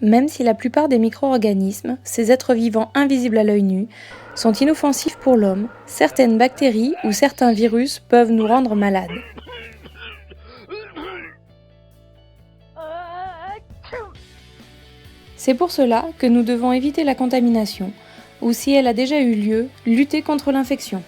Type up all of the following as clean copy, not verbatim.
Même si la plupart des micro-organismes, ces êtres vivants invisibles à l'œil nu, sont inoffensifs pour l'homme, certaines bactéries ou certains virus peuvent nous rendre malades. C'est pour cela que nous devons éviter la contamination, ou si elle a déjà eu lieu, lutter contre l'infection.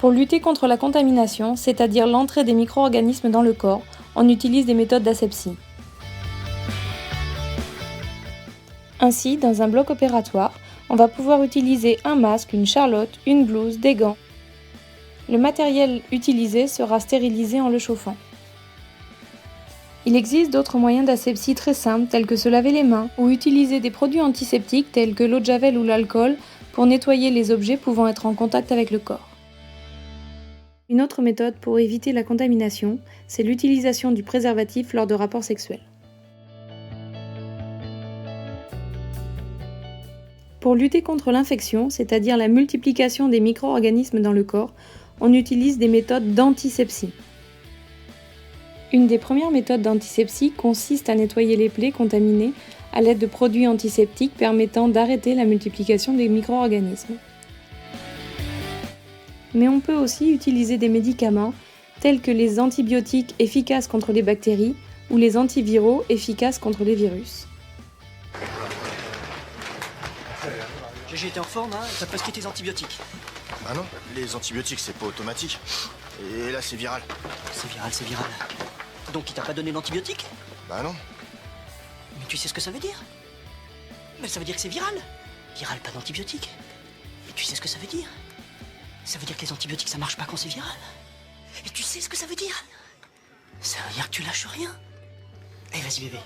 Pour lutter contre la contamination, c'est-à-dire l'entrée des micro-organismes dans le corps, on utilise des méthodes d'asepsie. Ainsi, dans un bloc opératoire, on va pouvoir utiliser un masque, une charlotte, une blouse, des gants. Le matériel utilisé sera stérilisé en le chauffant. Il existe d'autres moyens d'asepsie très simples tels que se laver les mains ou utiliser des produits antiseptiques tels que l'eau de javel ou l'alcool pour nettoyer les objets pouvant être en contact avec le corps. Une autre méthode pour éviter la contamination, c'est l'utilisation du préservatif lors de rapports sexuels. Pour lutter contre l'infection, c'est-à-dire la multiplication des micro-organismes dans le corps, on utilise des méthodes d'antisepsie. Une des premières méthodes d'antisepsie consiste à nettoyer les plaies contaminées à l'aide de produits antiseptiques permettant d'arrêter la multiplication des micro-organismes. Mais on peut aussi utiliser des médicaments tels que les antibiotiques efficaces contre les bactéries ou les antiviraux efficaces contre les virus. J'ai été en forme, hein, t'as prescrit tes antibiotiques. Bah non, les antibiotiques c'est pas automatique. Et là c'est viral. C'est viral. Donc il t'a pas donné d'antibiotiques? Bah non. Mais tu sais ce que ça veut dire? Mais ça veut dire que c'est viral. Viral, pas d'antibiotiques. Et tu sais ce que ça veut dire? Ça veut dire que les antibiotiques ça marche pas quand c'est viral. Et tu sais ce que ça veut dire? Ça veut dire que tu lâches rien. Allez, vas-y bébé.